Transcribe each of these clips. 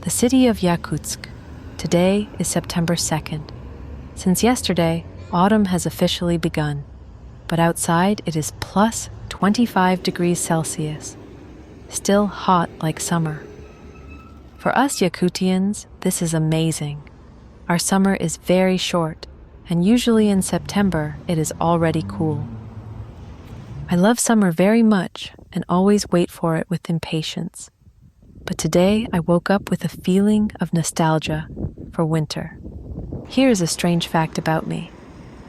the city of Yakutsk. Today is September 2nd. Since yesterday, autumn has officially begun, but outside it is plus 25 degrees Celsius, still hot like summer. For us Yakutians, this is amazing. Our summer is very short, and usually in September it is already cool. I love summer very much and always wait for it with impatience. But today I woke up with a feeling of nostalgia for winter. Here's a strange fact about me.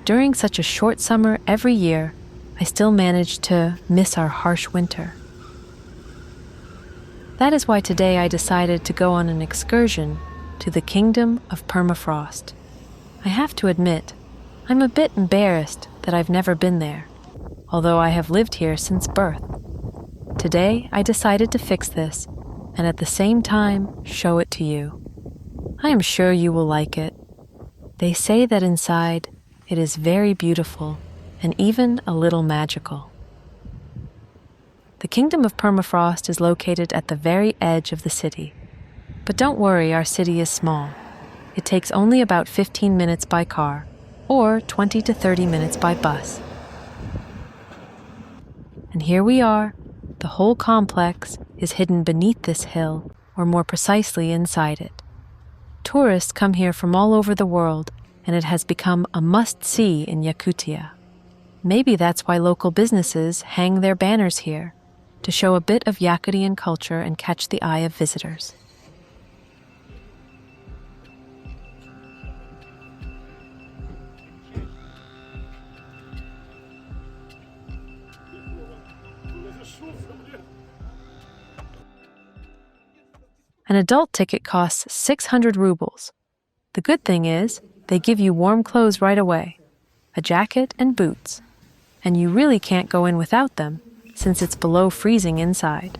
During such a short summer every year, I still manage to miss our harsh winter. That is why today I decided to go on an excursion to the Kingdom of Permafrost. I have to admit, I'm a bit embarrassed that I've never been there, although I have lived here since birth. Today I decided to fix this and at the same time show it to you. I am sure you will like it. They say that inside it is very beautiful and even a little magical. The Kingdom of Permafrost is located at the very edge of the city. But don't worry, our city is small. It takes only about 15 minutes by car, or 20 to 30 minutes by bus. And here we are. The whole complex is hidden beneath this hill, or more precisely inside it. Tourists come here from all over the world, and it has become a must-see in Yakutia. Maybe that's why local businesses hang their banners here, to show a bit of Yakutian culture and catch the eye of visitors. An adult ticket costs 600 rubles. The good thing is, they give you warm clothes right away, a jacket and boots, and you really can't go in without them, since it's below freezing inside.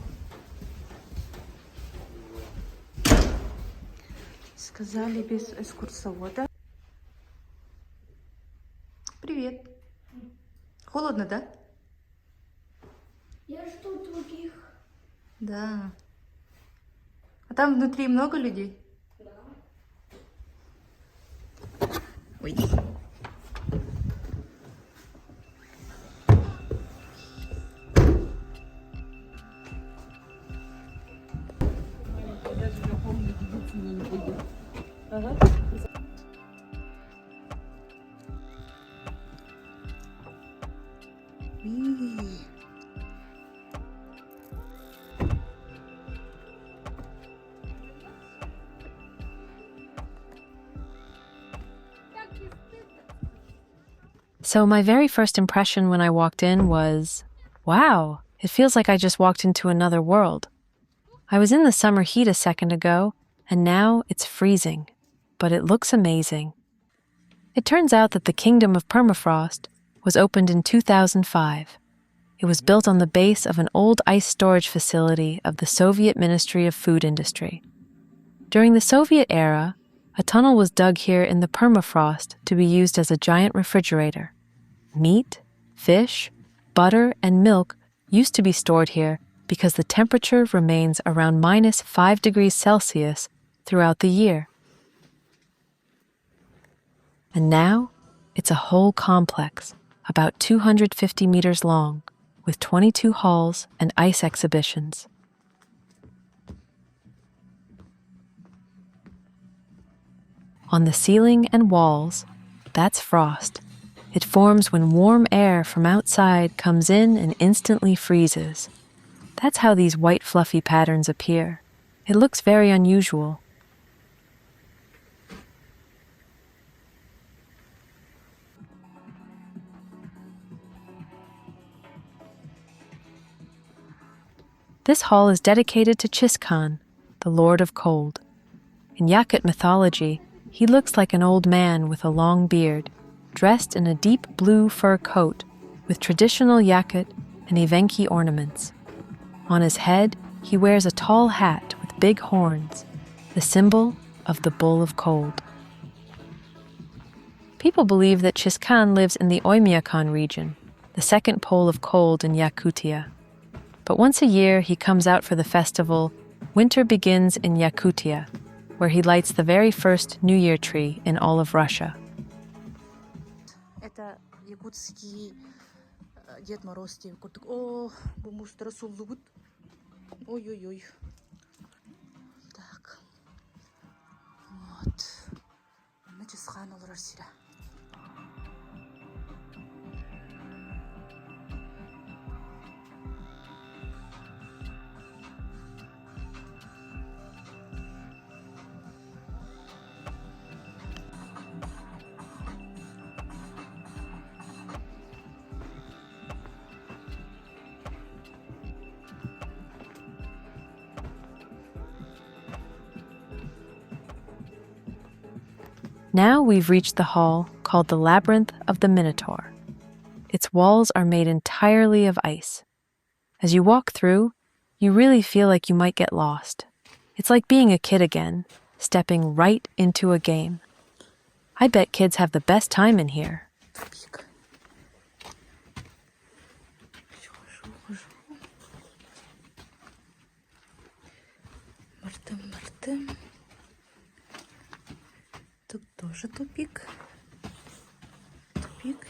Сказали без экскурсовода. Привет. Холодно, да? Я жду других. Да. А там внутри много людей? Да. Ой. So my very first impression when I walked in was, wow, it feels like I just walked into another world. I was in the summer heat a second ago, and now it's freezing, but it looks amazing. It turns out that the Kingdom of Permafrost was opened in 2005. It was built on the base of an old ice storage facility of the Soviet Ministry of Food Industry. During the Soviet era, a tunnel was dug here in the permafrost to be used as a giant refrigerator. Meat, fish, butter, and milk used to be stored here because the temperature remains around minus 5 degrees Celsius throughout the year. And now, it's a whole complex, about 250 meters long, with 22 halls and ice exhibitions. On the ceiling and walls, that's frost. It forms when warm air from outside comes in and instantly freezes. That's how these white fluffy patterns appear. It looks very unusual. This hall is dedicated to Chiskan, the Lord of Cold. In Yakut mythology, he looks like an old man with a long beard, dressed in a deep blue fur coat with traditional Yakut and Evenki ornaments. On his head, he wears a tall hat with big horns, the symbol of the Bull of Cold. People believe that Chiskan lives in the Oymyakon region, the second pole of cold in Yakutia. But once a year he comes out for the festival Winter Begins in Yakutia, where he lights the very first New Year tree in all of Russia. Это якутский Дед Мороз тем курдук. О, бу мустара суллубут. Ой-ой-ой. Так. Вот. Значит, схан олар сира. Now we've reached the hall called the Labyrinth of the Minotaur. Its walls are made entirely of ice. As you walk through, you really feel like you might get lost. It's like being a kid again, stepping right into a game. I bet kids have the best time in here. Тупик. Хожу. Мартым. Тут тоже тупик. Тупик.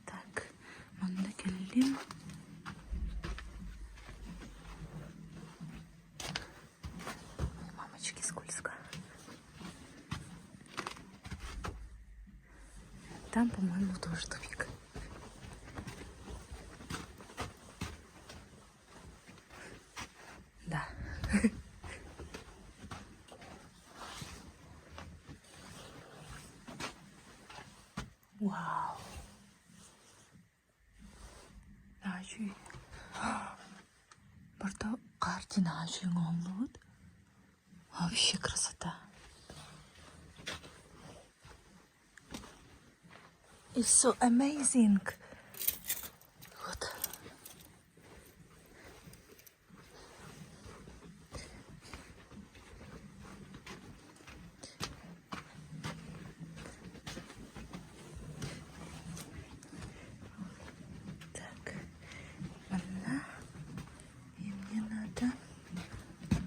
Так, мында келем. Мамочки, скользко. Там, по-моему, тоже тупик. Да. Вау. Нажи. Burada карте нажи oldu. Вообще красота. It's so amazing. Вот. Так. Она. И мне надо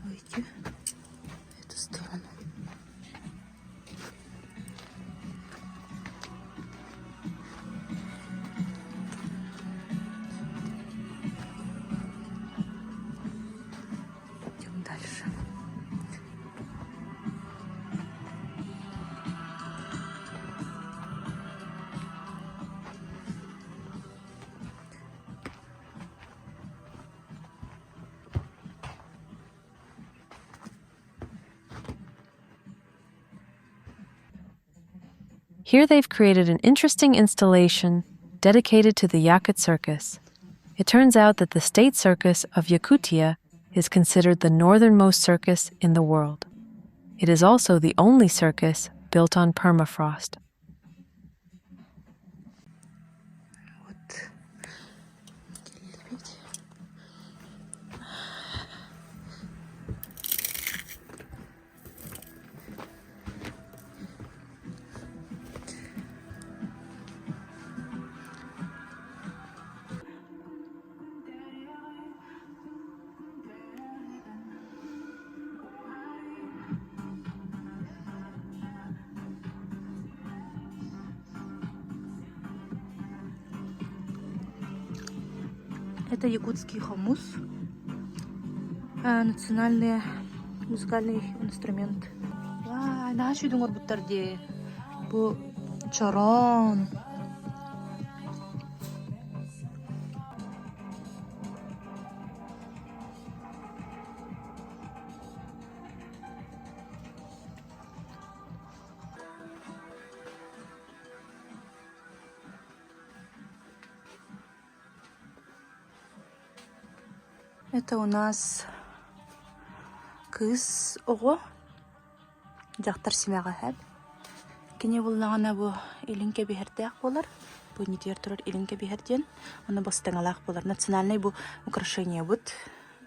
выйти в эту сторону. Идем дальше. Here they've created an interesting installation dedicated to the Yakut circus. It turns out that the state circus of Yakutia is considered the northernmost circus in the world. It is also the only circus built on permafrost. Вот. Лебедь. Это якутский хомус. Национальный музыкальный инструмент. Наши думают, будто где bu чорон. Это у нас кыз ого. Жақтар симаға хәп. Кене булнағана бу илинке бихердәк болар. Бу нитер турар илинке бихерден. Аны бастаңалак болар. Национальный бу украшение бут.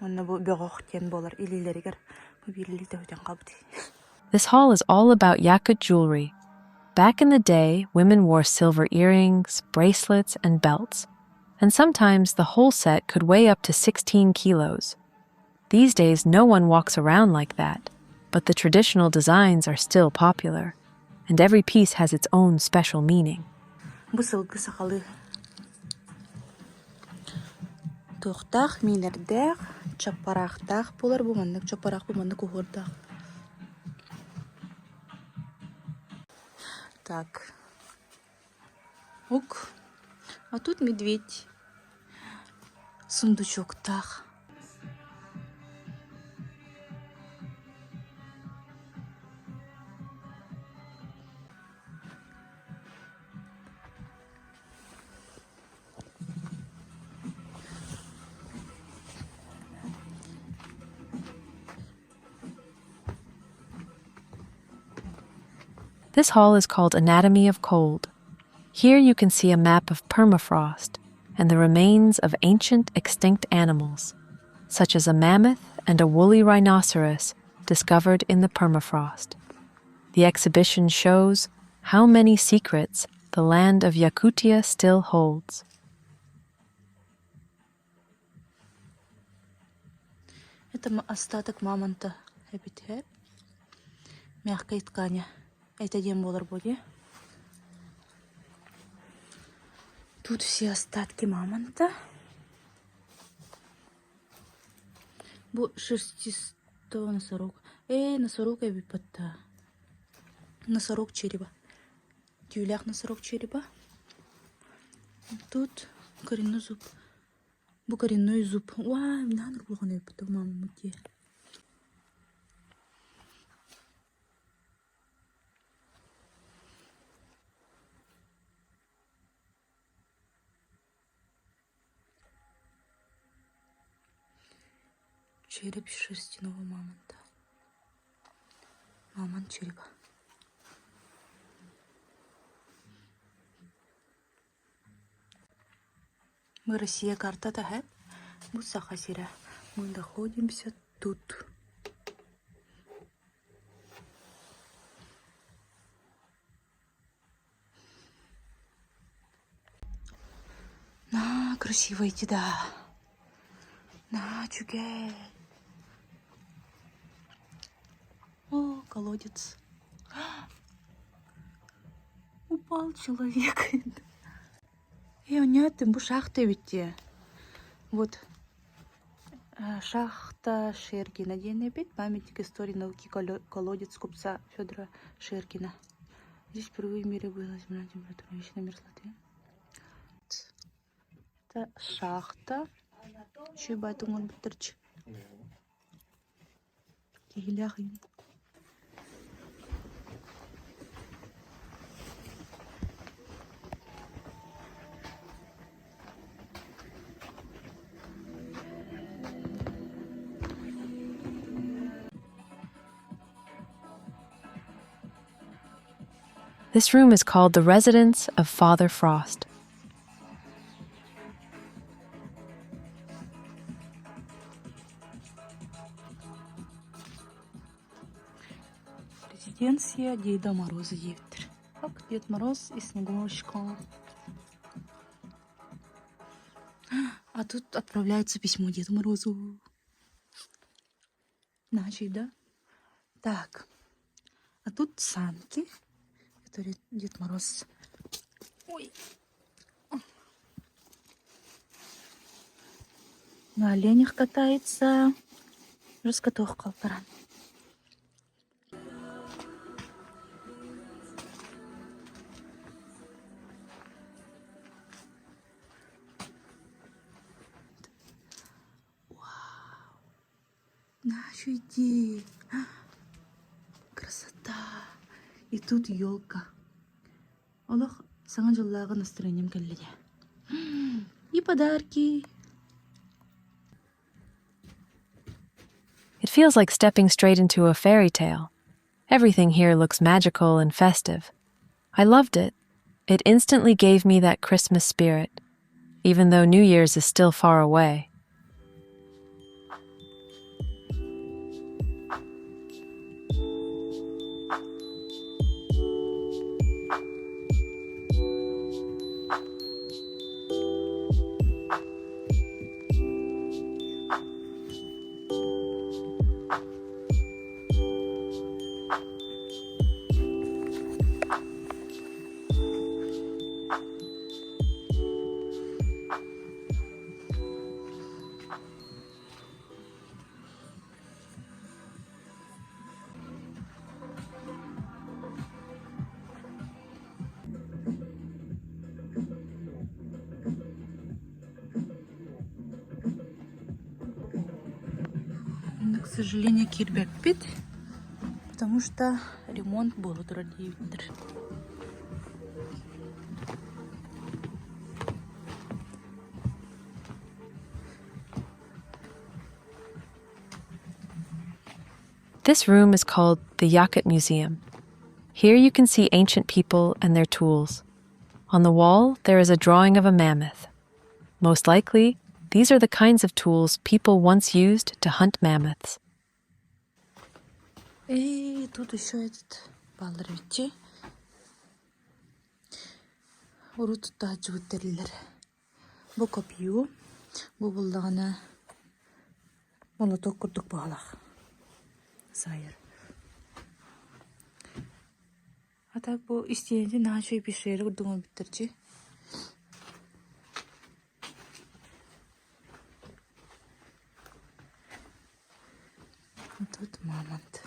Аны бу бөгөк тен болар. Илилергер. Бу бирилде өтен кабыт. This hall is all about Yakut jewelry. Back in the day, women wore silver earrings, bracelets, and belts, and sometimes the whole set could weigh up to 16 kilos. These days, no one walks around like that, but the traditional designs are still popular, and every piece has its own special meaning. Бысылгы сақалы. Тоқтақ, минердәқ, чапарақтақ болар бұманнық, чапарақ бұманнық ұғырдақ. Так. Ук. А тут медведь. Сундучоктақ. This hall is called Anatomy of Cold. Here you can see a map of permafrost and the remains of ancient extinct animals, such as a mammoth and a woolly rhinoceros discovered in the permafrost. The exhibition shows how many secrets the land of Yakutia still holds. Это остаток мамонта. Эпитет. Мягкой ткани. Это дем болар буде. Тут все остатки мамонта. Бу шерстистого носорог. Носорог эбипатта. Носорог черепа. Тюлях носорог черепа. Тут коренной зуб. Бу коренной зуб. Вау, надо было не потом мама мути. Череп шерстяного мамонта. Мамонт черепа. Мы Россия карта-то, хэ? Мусахасира. Мы находимся тут. На, красиво идти, да. На, чугай. О, колодец. Упал человек. Нет, им шахты ведь. Вот шахта Шеркина. День опять памятник истории науки колодец купца Федора Шеркина. Здесь впервые в мире была земля температура вечная мерзлоты. Это шахта. Чуба тунгон бутырч. Кихиляхин. This room is called the Residence of Father Frost. Резиденция Деда Мороза Ектор. Как Дед Мороз и Снегурочка. А тут отправляется письмо Деду Морозу. Значит, да? Так. А тут санки, которые Дед Мороз... Ой. На оленях катается. Раскатох калтаран. Нашу иди. Красота. И тут елка. Аллах, саңа жыллағы настроением кәлледе. И подарки. It feels like stepping straight into a fairy tale. Everything here looks magical and festive. I loved it. It instantly gave me that Christmas spirit, even though New Year's is still far away. к сожалению, кирбекпит, потому что ремонт был утро-дивитр. This room is called the Yakut Museum. Here you can see ancient people and their tools. On the wall, there is a drawing of a mammoth. Most likely, these are the kinds of tools people once used to hunt mammoths. Тут еще этот балдырвичи. Урут тажу өтерлер. Бу копию. Бу булдагына молоток курдук багалах. Сайыр. А так бу истеянде нашой пишері курдугума биттерчи. Тут мамонт.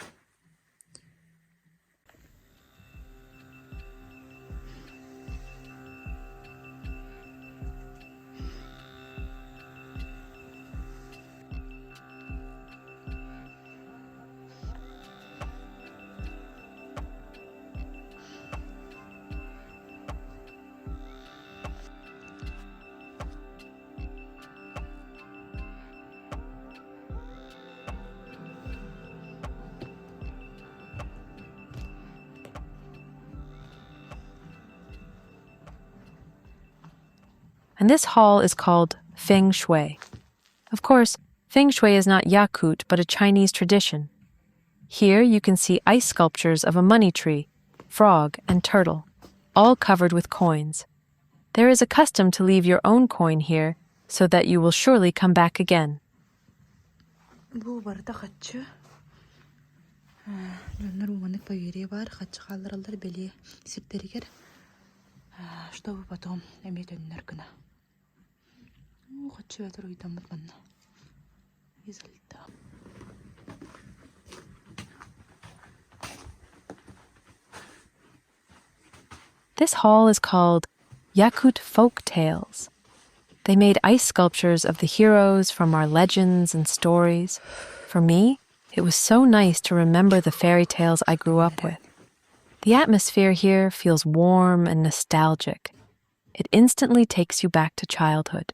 And this hall is called Feng Shui. Of course, Feng Shui is not Yakut, but a Chinese tradition. Here you can see ice sculptures of a money tree, frog, and turtle, all covered with coins. There is a custom to leave your own coin here so that you will surely come back again. Бу барда хатчы. Жоннор уманык поверие бар, хатчы калдыралдар беле сиртеригер. Чтобы потом иметь энергию. Хатчы ветер уйдам батманна. Изалта. This hall is called Yakut Folktales. They made ice sculptures of the heroes from our legends and stories. For me, it was so nice to remember the fairy tales I grew up with. The atmosphere here feels warm and nostalgic. It instantly takes you back to childhood.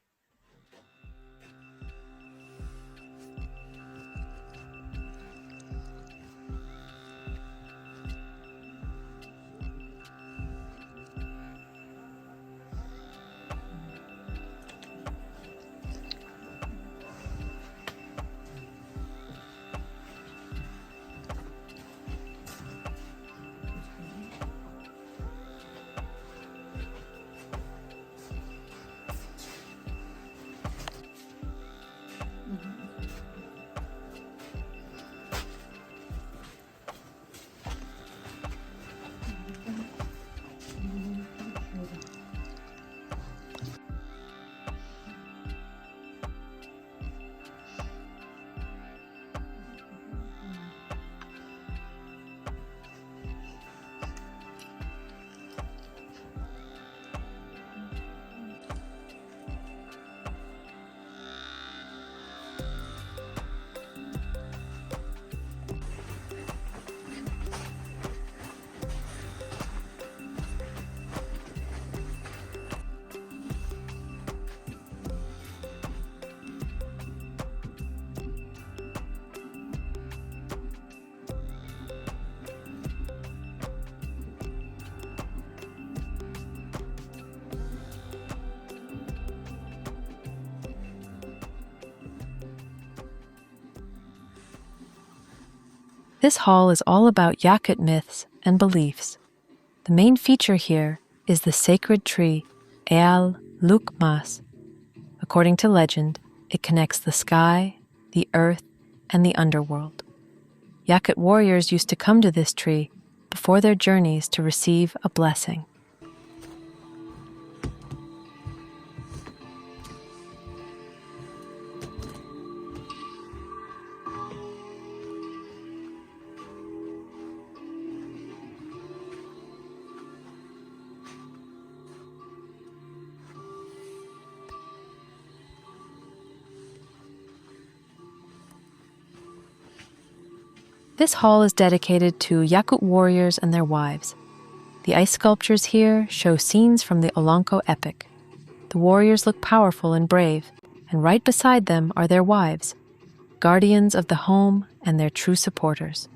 This hall is all about Yakut myths and beliefs. The main feature here is the sacred tree, Eal Lukmas. According to legend, it connects the sky, the earth, and the underworld. Yakut warriors used to come to this tree before their journeys to receive a blessing. This hall is dedicated to Yakut warriors and their wives. The ice sculptures here show scenes from the Olanko epic. The warriors look powerful and brave, and right beside them are their wives, guardians of the home and their true supporters.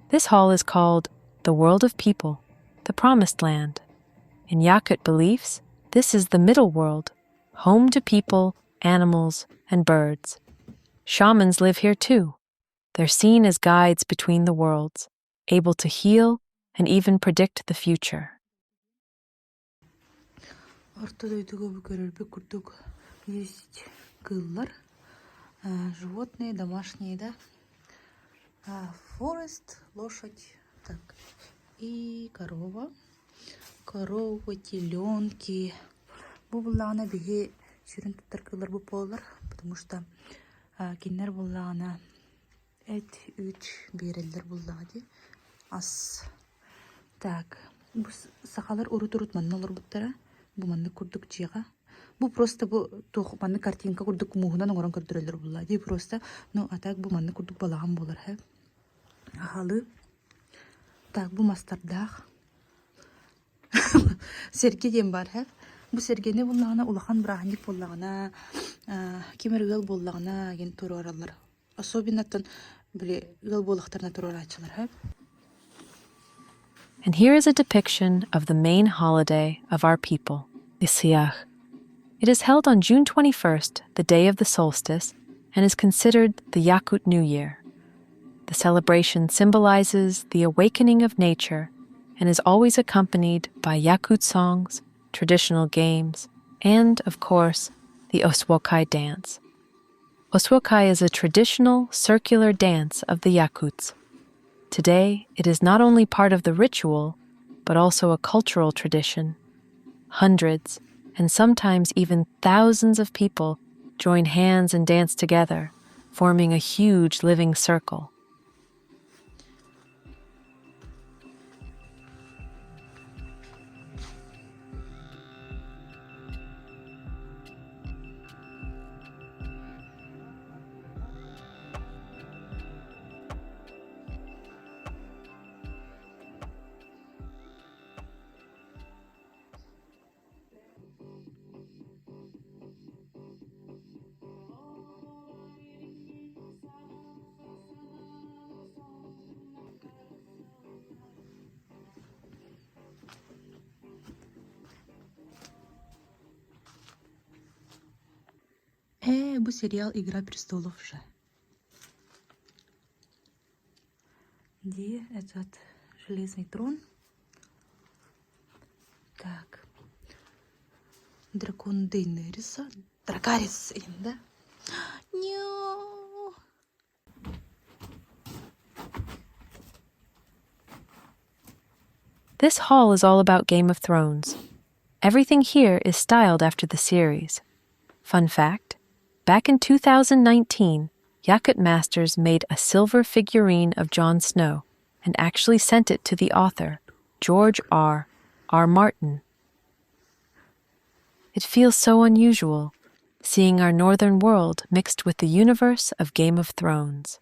This hall is called the World of People, the Promised Land. In Yakut beliefs, this is the middle world, home to people, animals, and birds. Shamans live here too. They're seen as guides between the worlds, able to heal and even predict the future. Есть кыллар, животные домашние, да? Форест, лошадь, так, и корова, теленки. Бу буллана биги сүрін туттар кыллар бу полар, потому что кинер буллана эт үч берелдер буллади. Ас. Так, бу сахалар урут манналар буттара. Бу манны курдук жига. Бу просто бу тух манны картинка курдук мугунан оңорон көрдүрөлөр буллади. Просто, ну, а так бу манны курдук балаган болар, хэ. Ахалы. Так, бу мастардах. Серге дем бар, хэ. Бу сергене буллагана улахан браханик буллагана, кемергел буллагана ген туроралар. Особенно тон биле гел булактарына турорачылар, хэ. And here is a depiction of the main holiday of our people, the Siach. It is held on June 21st, the day of the solstice, and is considered the Yakut New Year. The celebration symbolizes the awakening of nature and is always accompanied by Yakut songs, traditional games, and, of course, the Oswokai dance. Oswokai is a traditional circular dance of the Yakuts. Today, it is not only part of the ritual, but also a cultural tradition. Hundreds, and sometimes even thousands of people join hands and dance together, forming a huge living circle. Бу сериал «Игра престолов» же. Где этот железный трон? Так. Дракон Дейнериса. Дракарис, да? Ню. This hall is all about Game of Thrones. Everything here is styled after the series. Fun fact, back in 2019, Yakut Masters made a silver figurine of Jon Snow and actually sent it to the author, George R. Martin. It feels so unusual, seeing our northern world mixed with the universe of Game of Thrones.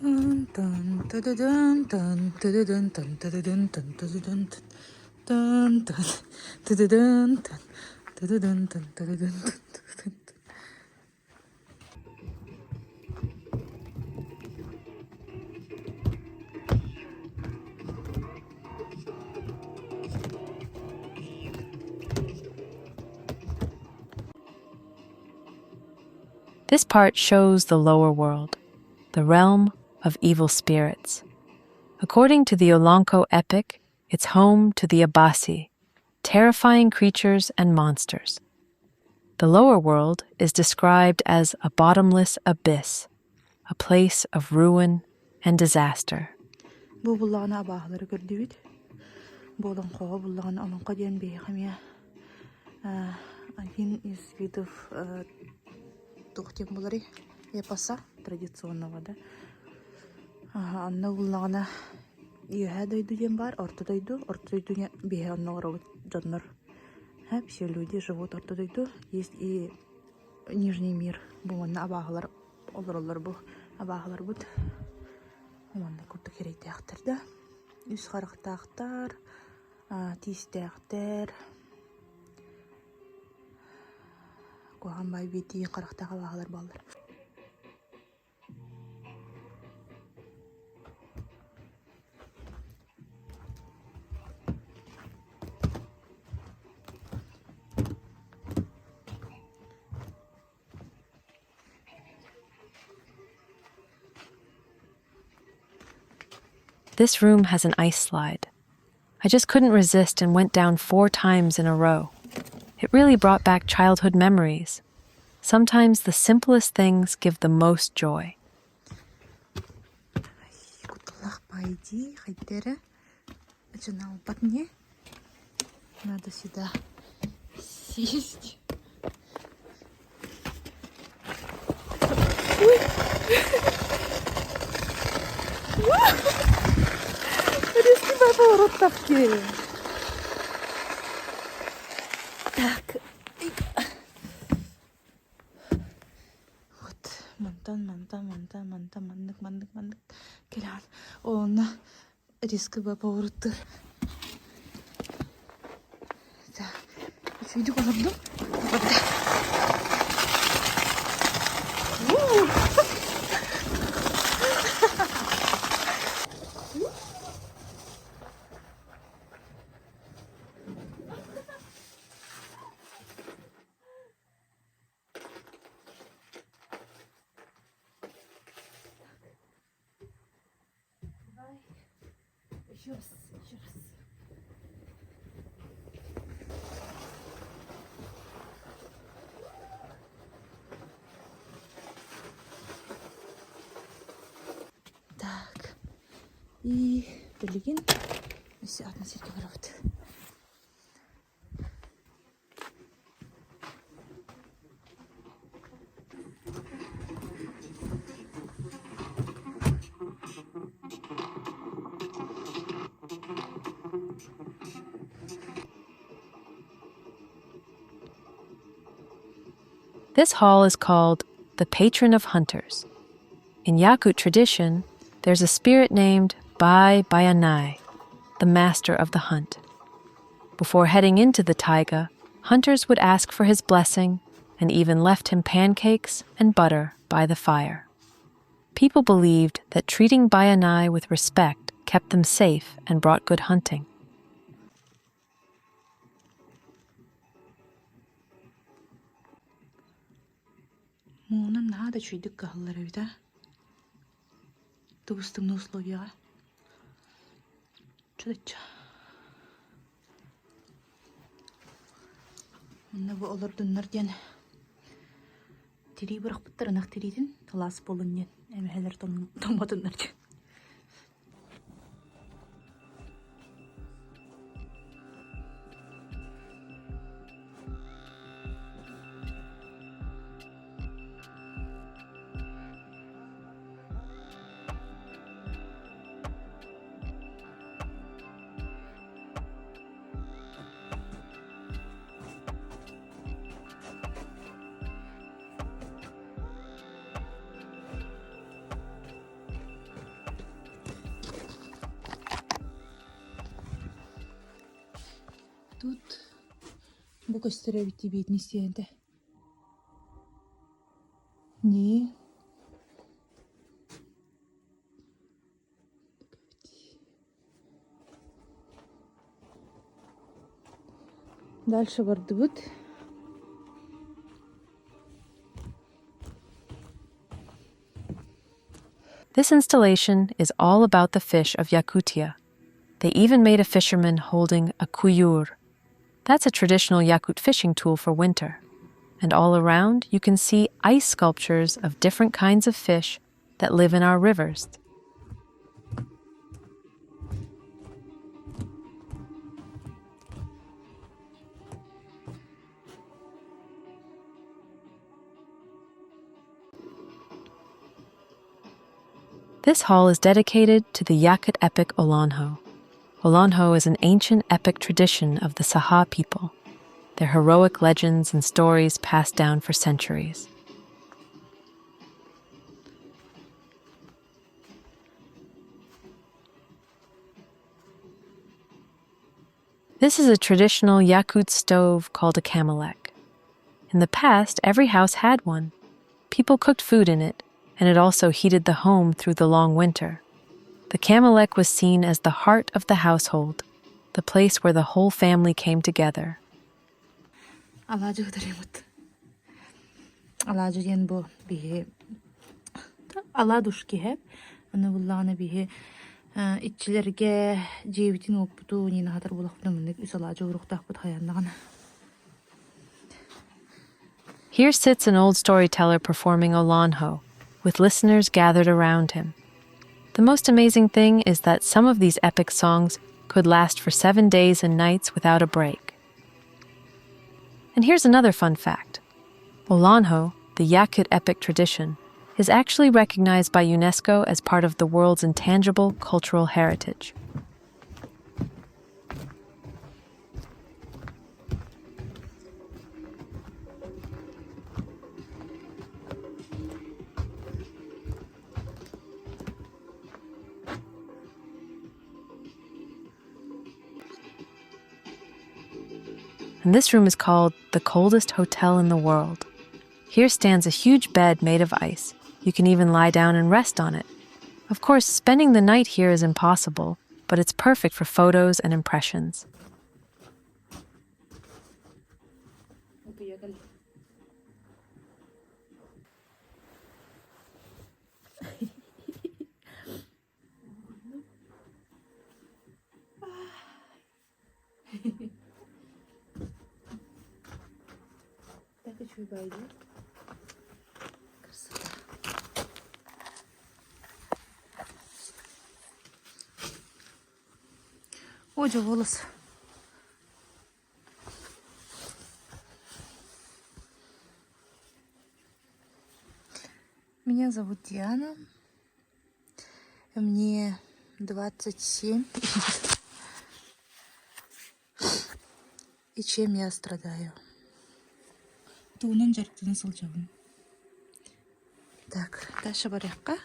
Dun, dun, dun, dun, dun, dun, dun, dun, dun, dun, dun, dun, dun, dun, dun, dun, dun, dun, dun, dun. This part shows the lower world, the realm of evil spirits. According to the Olanko epic, it's home to the Abasi, terrifying creatures and monsters. The lower world is described as a bottomless abyss, a place of ruin and disaster. Bu bullağına abağları gördüğüt. Bu olan kova bullağına alınqa diyen beyxamya. Один из видов тухтем булары япаса традиционного, да. Анна буллағына үйәһә дойду ден бар, орты дойду не бейхе анна оравыт жаннар. Все люди живут орты дойду. Есть и нижний мир. Бу манна абағылар, олар бу абағылар бұд. Манна күрді керейтәқтір, да. Үз қарықтақтар, тиістәқтер. Куған бай беті қарықтаға бағалар балдар. This room has an ice slide. I just couldn't resist and went down 4 times in a row. It really brought back childhood memories. Sometimes the simplest things give the most joy. Куталах пойди, хайтера. Начинал подне. Надо сюда сесть. Ой! Резкий поворот тапки. Так. Вот. Мантан. Келян. Он резкий поворот. Так. Видео колобну. Еще раз. Так. И билигин. Все, одна серьги воровит. This hall is called the Patron of Hunters. In Yakut tradition, there's a spirit named Bai Bayanai, the master of the hunt. Before heading into the taiga, hunters would ask for his blessing and even left him pancakes and butter by the fire. People believed that treating Bayanai with respect kept them safe and brought good hunting. Муунан наада чуйдык кахыллары бита. Тубустымны условияга. Чудача. Мына бу олордуннар ден. Тири бырак буттарынак тиридин талас болуннен. Эмехелер томатыннар ден. көстөрөбүт бит нисиенте. Не? Дальше бардыбыт. This installation is all about the fish of Yakutia. They even made a fisherman holding a kuyur. That's a traditional Yakut fishing tool for winter. And all around, you can see ice sculptures of different kinds of fish that live in our rivers. This hall is dedicated to the Yakut epic Olanho. Olanho is an ancient epic tradition of the Saha people, their heroic legends and stories passed down for centuries. This is a traditional Yakut stove called a kamalek. In the past, every house had one. People cooked food in it, and it also heated the home through the long winter. The kamalek was seen as the heart of the household, the place where the whole family came together. Алаажы хыдаремыт. Алаажы ен бу бихе. Ала душки хеп. Аны буллагына бихе итчилерге жебитин оппуту нина хатар булакпына мындык үс алаажы уруктакпыт хаяннагана. Here sits an old storyteller performing Olanho, with listeners gathered around him. The most amazing thing is that some of these epic songs could last for 7 days and nights without a break. And here's another fun fact. Olanho, the Yakut epic tradition, is actually recognized by UNESCO as part of the world's intangible cultural heritage. And this room is called the coldest hotel in the world. Here stands a huge bed made of ice. You can even lie down and rest on it. Of course, spending the night here is impossible, but it's perfect for photos and impressions. Оджа волос. Меня зовут Диана. Мне 27. И чем я страдаю? Туунун жарыктын сылжабын. Так, дальше барякка.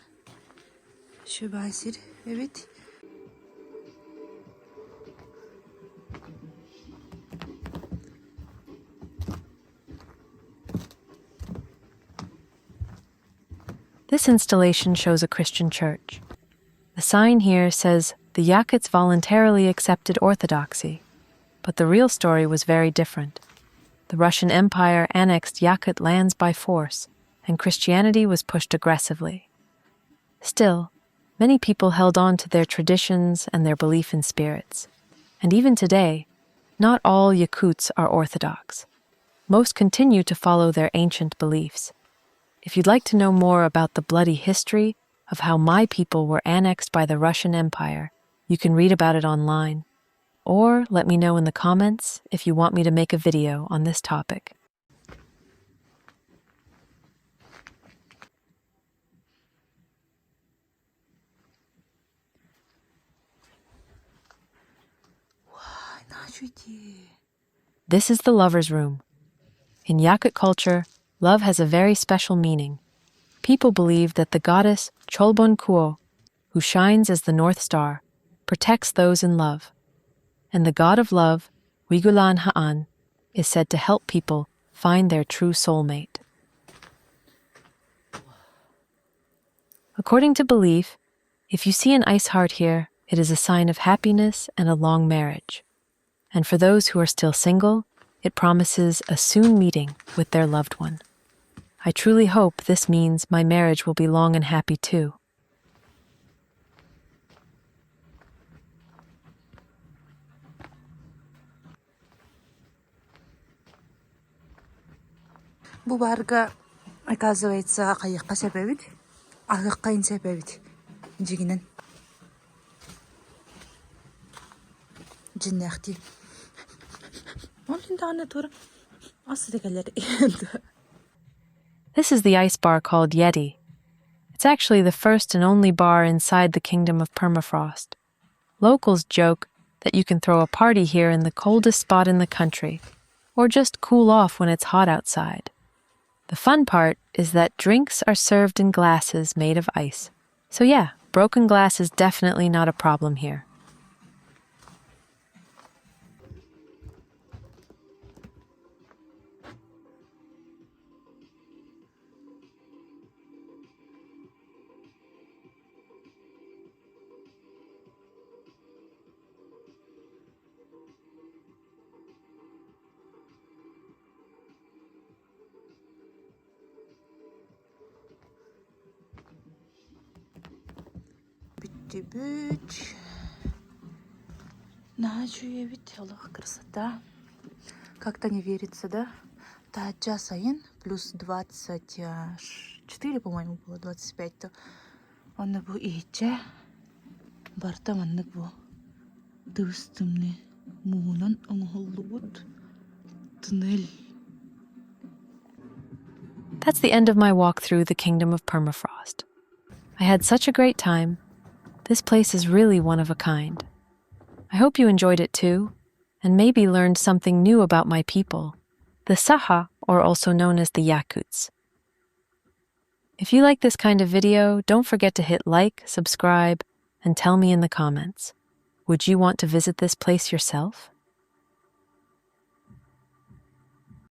Шубасир, evet. This installation shows a Christian church. The sign here says the Yakuts voluntarily accepted Orthodoxy, but the real story was very different. The Russian Empire annexed Yakut lands by force, and Christianity was pushed aggressively. Still, many people held on to their traditions and their belief in spirits. And even today, not all Yakuts are Orthodox. Most continue to follow their ancient beliefs. If you'd like to know more about the bloody history of how my people were annexed by the Russian Empire, you can read about it online. Or let me know in the comments if you want me to make a video on this topic. This is the lover's room. In Yakut culture, love has a very special meaning. People believe that the goddess Cholbon Kuo, who shines as the North Star, protects those in love. And the god of love, Wigulan Ha'an, is said to help people find their true soulmate. According to belief, if you see an ice heart here, it is a sign of happiness and a long marriage. And for those who are still single, it promises a soon meeting with their loved one. I truly hope this means my marriage will be long and happy too. Bu barga, оказывается, кайыкка себебит, агыккайын себебит. Жигинен. Жиннахти. This is the ice bar called Yeti. It's actually the first and only bar inside the kingdom of Permafrost. Locals joke that you can throw a party here in the coldest spot in the country, or just cool off when it's hot outside. The fun part is that drinks are served in glasses made of ice. So yeah, broken glass is definitely not a problem here. Бүтүбүч. Нажуя ведь красота. Как-то не верится, да? Таджа сайын плюс 24, по-моему, было 25-то. Он был иче. Бартам он был дыстымны. Мунан оңголлубут. Туннель. That's the end of my walk through the kingdom of Permafrost. I had such a great time. This place is really one of a kind. I hope you enjoyed it too, and maybe learned something new about my people, the Saha, or also known as the Yakuts. If you like this kind of video, don't forget to hit like, subscribe, and tell me in the comments. Would you want to visit this place yourself?